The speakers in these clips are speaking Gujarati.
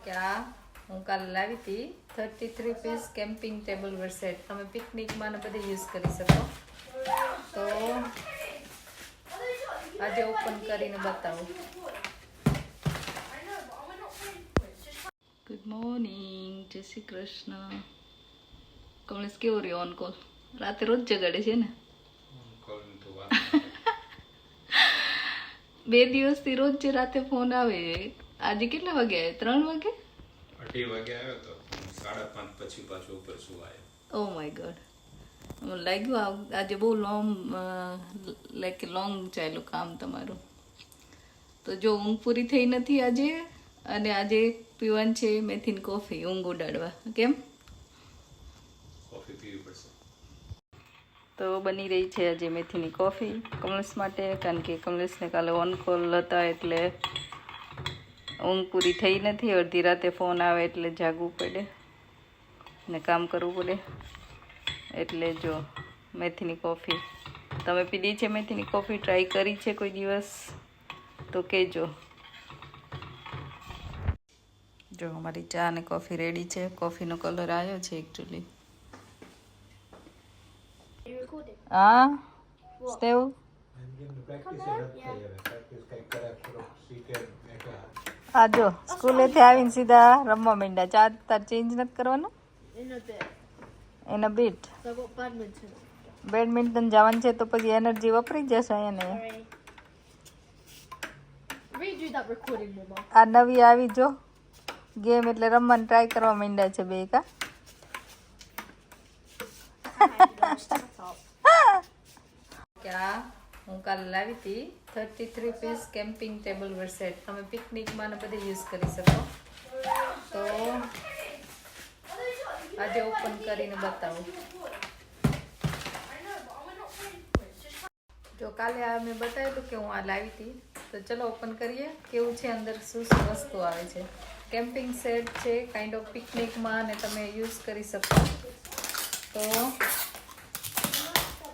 કે આ હું કાલે લાવી હતી 33 piece camping tableware set. તમે પિકનિકમાં ને બધે યુઝ કરી શકો. તો આજે ઓપન કરીને બતાવું. ગુડ મોર્નિંગ, જય શ્રી કૃષ્ણ. કમલેશ કેવો રહ્યો ઓન કોલ? રાતે રોજ જગાડે છે ને? 2 દિવસથી રોજ જે રાતે ફોન આવે. આજે કેટલા વાગે આવ્યો? 3 વાગે? 2:30 વાગે આવ્યો તો 5:30 પછી પાછો ઉપર સુવાયો. Oh my God. મને લાગ્યું આજે બહુ લોંગ ચાલ્યું કામ તમારું. તો જો ઊંઘ પૂરી થઈ નથી આજે, અને આજે પીવાનું છે મેથીની કોફી ઊંઘ ઉડાડવા. કેમ? કોફી પીવી પડશે. તો બની રહી છે આજે મેથીની કોફી કમલેશ માટે, કારણ કે કમલેશને કાલે ઓન કોલ હતા એટલે ઊંઘ પૂરી થઈ નથી. અડધી રાતે ફોન આવે એટલે જાગવું પડે ને કામ કરવું પડે. એટલે જો મેથીની કોફી તમે પીધી છે? મેથીની કોફી ટ્રાય કરી છે કોઈ દિવસ? તો કહેજો. જો અમારી ચા અને કોફી રેડી છે. કોફીનો કલર આવ્યો છે એકચ્યુઅલી. હા સ્ટેવ હા, જો સ્કૂલેથી આવીને સીધા રમવા માંડ્યા. ચા તાર ચેન્જ નથી કરવાનો? એના બીટ બેડમિન્ટન જવાનું છે તો પછી એનર્જી વપરાઈ જશે અહીંયા. આ નવી આવી જો ગેમ એટલે રમવાનું ટ્રાય કરવા માંડ્યા છે બે. કા હું કાલે લાવી હતી 33 piece camping tableware set. તમે પિકનિકમાં ને બધે યુઝ કરી શકો. તો આજે ઓપન કરીને બતાવું. જો કાલે આ મેં બતાવ્યું હતું કે હું આ લાવી હતી. તો ચલો ઓપન કરીએ કેવું છે અંદર, શું શું વસ્તુ આવે છે. કેમ્પિંગ સેટ છે, કાઇન્ડ ઓફ પિકનિકમાં ને તમે યુઝ કરી શકો. તો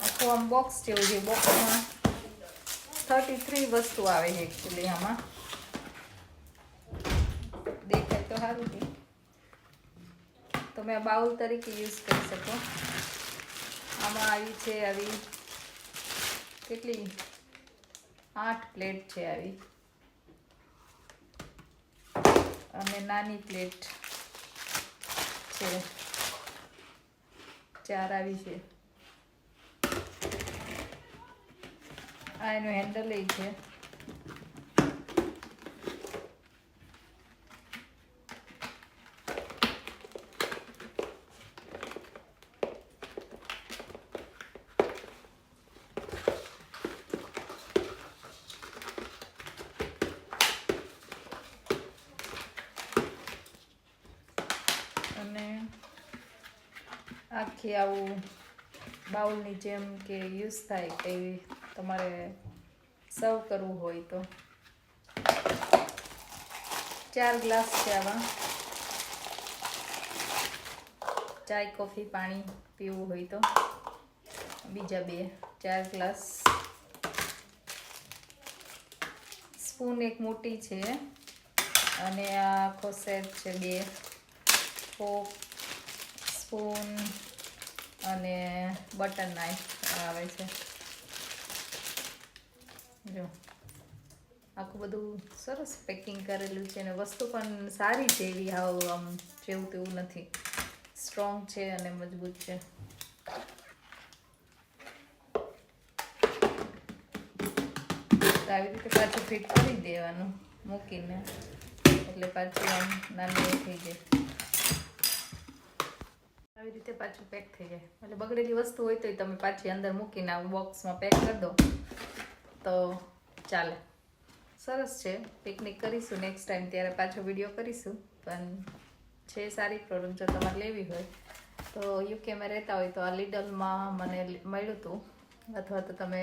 આખું આમ બોક્સ જેવું છે. બોક્સમાં 33 વસ્તુ આવે છે એકચ્યુઅલી. આમાં દેખાય તો સારું છે. તમે આ બાઉલ તરીકે યુઝ કરી શકો. આમાં આવી છે આવી કેટલી 8 પ્લેટ છે આવી, અને નાની પ્લેટ છે 4 આવી છે. આ એનું હેન્ડલ એ છે. અને આખી આવું બાઉલની જેમ કે યુઝ થાય કે તમારે સર્વ કરવું હોય તો. 4 ગ્લાસ છે આવા. ચાય કોફી પાણી પીવું હોય તો બીજા 4 ગ્લાસ. સ્પૂન એક મોટી છે, અને આ આખો સેટ છે 2 ફોક, સ્પૂન અને બટર નાઇફ આવે છે. જો આખું બધું સરસ પેકિંગ કરેલું છે, અને વસ્તુ પણ સારી છે એવી. આમ જેવું તેવું નથી, સ્ટ્રોંગ છે અને મજબૂત છે. આવી રીતે પાછું ફિટ કરી દેવાનું મૂકીને, એટલે પાછું આમ નાનું થઈ જાય. આવી રીતે પાછું પેક થઈ જાય. એટલે બગડેલી વસ્તુ હોય તો તમે પાછી અંદર મૂકીને આવું બોક્સમાં પેક કરી દો તો ચાલે. સરસ છે. પિકનિક કરીશું નેક્સ્ટ ટાઈમ, ત્યારે પાછો વિડીયો કરીશું. પણ છે સારી પ્રોડક્ટ. જો તમારે લેવી હોય તો યુકેમાં રહેતા હોય તો આ લીડલમાં મને મળ્યું હતું, અથવા તો તમે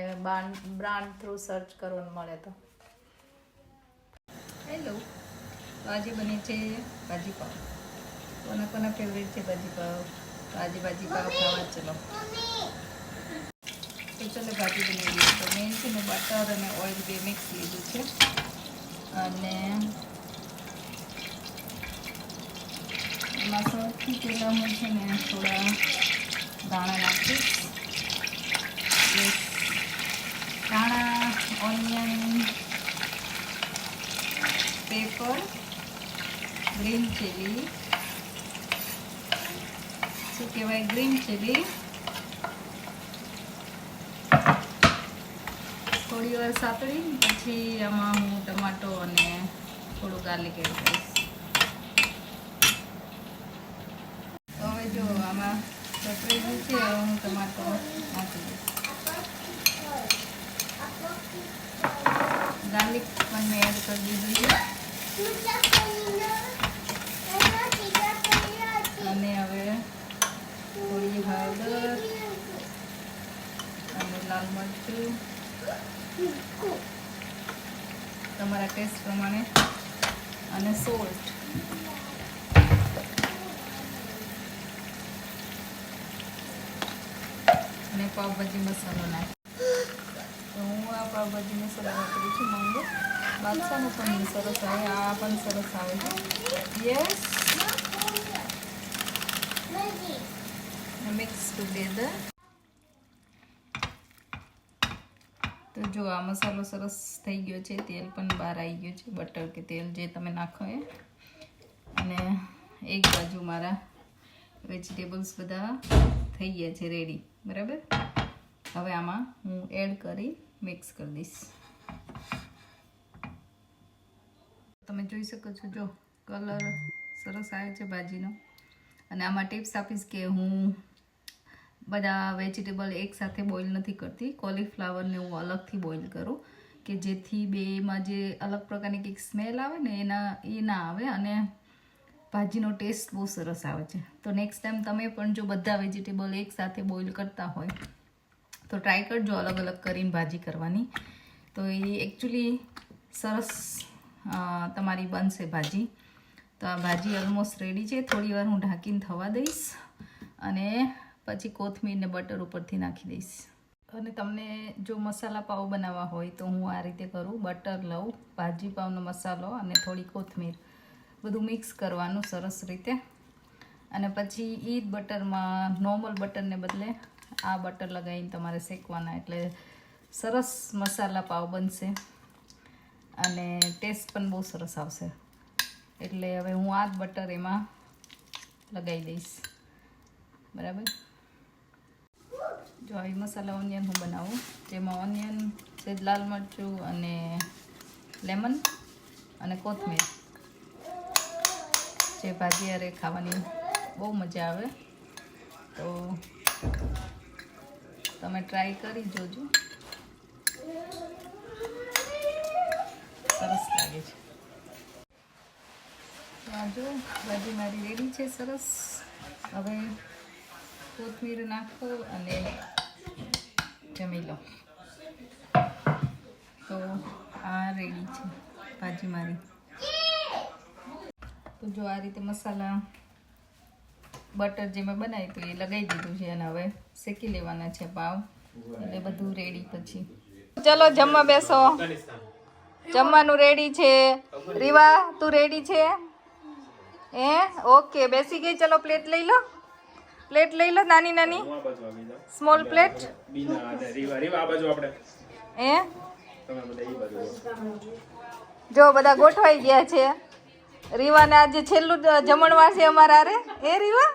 બ્રાન્ડ થ્રુ સર્ચ કરો ને મળે તો. હેલો, તો આજે બને છે ભાજી પાવ. કોના કોના ફેવરેટ છે ભાજી પાવ? તો આજે ભાજી પાવ ખાવા ચલો. તો ચલો ભાજી બનાવીએ. તો મેન છે ને બટર અને ઓઇલ 2 મિક્સ લીધું છે, અને એમાં સૌથી પહેલાં હું છે ને થોડા દાણા નાખીશ. ધાણા, ઓનિયન, પેપર, ગ્રીન ચીલી, શું કહેવાય, ગ્રીન ચીલી, થોડી વાર સાતળી પછી આમાં હું ટમાટો અને થોડું ગાર્લિક એડ કરીશ. તો હવે જો આમાં સતળી ગયું છે, હવે હું ટમાટો નાખી દઈશ. ગાર્લિક પણ મેં એડ કરી દીધું છે. અને હવે થોડી હળદર અને લાલ મરચું તમારા ટેસ્ટ પ્રમાણે અને સોલ્ટ. અને પાવભાજી મસાલો નાખ. તો હું આ પાવભાજી મસાલો વાપરું છું મંગો. બાદશાહનો પણ સરસ આવે, આ પણ સરસ આવે છે. Yes, mix together. તો જો આ મસાલો સરસ થઈ ગયો છે, તેલ પણ બહાર આવી ગયું છે, બટર કે તેલ જે તમે નાખો એ. અને એક બાજુ મારા વેજીટેબલ્સ બધા થઈ ગયા છે રેડી, બરાબર. હવે આમાં હું એડ કરી મિક્સ કરી દઈશ. તમે જોઈ શકો છો, જો કલર સરસ આવે છે ભાજીનો. અને આમાં ટિપ્સ આપીશ કે હું બધા વેજીટેબલ એકસાથે બોઇલ નથી કરતી. કોલીફ્લાવરને હું અલગથી બોઇલ કરું કે જેથી બેમાં જે અલગ પ્રકારની કંઈક સ્મેલ આવે ને એ ના આવે અને ભાજીનો ટેસ્ટ બહુ સરસ આવે છે. તો નેક્સ્ટ ટાઈમ તમે પણ જો બધા વેજીટેબલ એકસાથે બોઇલ કરતા હોય તો ટ્રાય કરજો અલગ અલગ કરીને ભાજી કરવાની. તો એ એકચ્યુઅલી સરસ તમારી બનશે ભાજી. તો આ ભાજી ઓલમોસ્ટ રેડી છે. થોડી વાર હું ઢાંકીને થવા દઈશ અને પછી કોથમીર ને બટર ઉપરથી નાખી દઈશ. અને તમને જો મસાલા પાવ બનાવવા હોય તો હું આ રીતે કરું. બટર લઉં, ભાજી પાવનો મસાલો અને થોડી કોથમીર બધું મિક્સ કરવાનું સરસ રીતે. અને પછી એ જ બટરમાં નોર્મલ બટરને બદલે આ બટર લગાવીને તમારે શેકવાના, એટલે સરસ મસાલા પાવ બનશે અને ટેસ્ટ પણ બહુ સરસ આવશે. એટલે હવે હું આ જ બટર એમાં લગાવી દઈશ, બરાબર. જો આવી મસાલા ઓનિયન હું બનાવું, જેમાં ઓનિયન, સેજ લાલ મરચું અને લેમન અને કોથમીર, જે ભાજી હારે ખાવાની બહુ મજા આવે. તો તમે ટ્રાય કરી જોજો, સરસ લાગે છે. જો ભાજી મારી રેડી છે સરસ. હવે કોથમીર નાખો અને જમી લો. તો આ રેડી છે ભાજી મારી. તો જો આ રીતે મસાલા બટર જે મેં બનાવી તો એ લગાવી દીધું છે અને હવે શેકી લેવાના છે પાવ. એટલે બધું રેડી. પછી ચલો જમવા બેસો. જમવાનું રેડી છે. રીવા તું રેડી છે? ઓકે, બેસી ગઈ. ચલો પ્લેટ લઈ લો, પ્લેટ લઈ લો, નાની નાની સ્મોલ પ્લેટ. જો બધા ગોઠવાઈ ગયા છે. રીવાને આજે છેલ્લું જમણવાર છે અમારા હારે. એ રીવા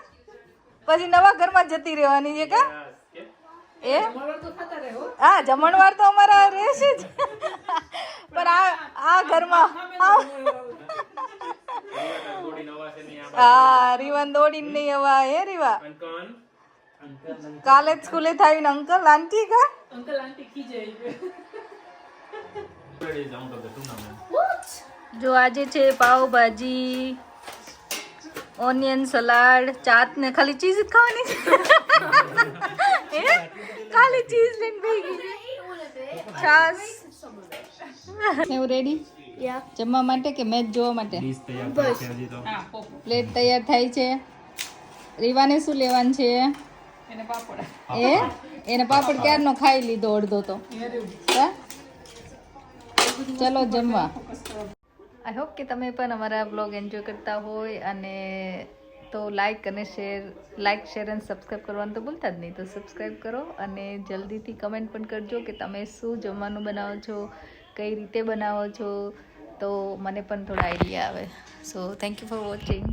પછી નવા ઘરમાં જતી રહેવાની છે કા? હા, જમણવાર તો અમારા રહેશે જ, પણ આ ઘરમાં હા રીવાન દોડીને નહીં હવા. હે રીવા કાલે જ સ્કૂલે થાય ને અંકલ આંટી કા અંકલ આંટી ખીજાય. જો આજે છે પાવભાજી, ઓનિયન સલાડ, ચાટ ને ખાલી ચીઝ જ ખાવાની છે. ખાલી ચીઝ લઈને ભેગી છાસ. એવું રેડી જમવા માટે કે મેચ જોવા માટે? પ્લેટ તૈયાર થાય છે. રીવાને શું લેવાનું છે? એને પાપડ ક્યારનો ખાઈ લીધો અડધો તો. ચલો જમવા. આઈ હોપ કે તમે પણ અમારા બ્લોગ એન્જોય કરતા હોય. અને તો લાઇક શેર અને સબસ્ક્રાઈબ કરવાનું તો ભૂલતા જ નહીં. તો સબસ્ક્રાઈબ કરો અને જલ્દીથી કમેન્ટ પણ કરજો કે તમે શું જમવાનું બનાવો છો, કઈ રીતે બનાવો છો, તો મને પણ થોડા આઈડિયા આવે. So thank you for watching.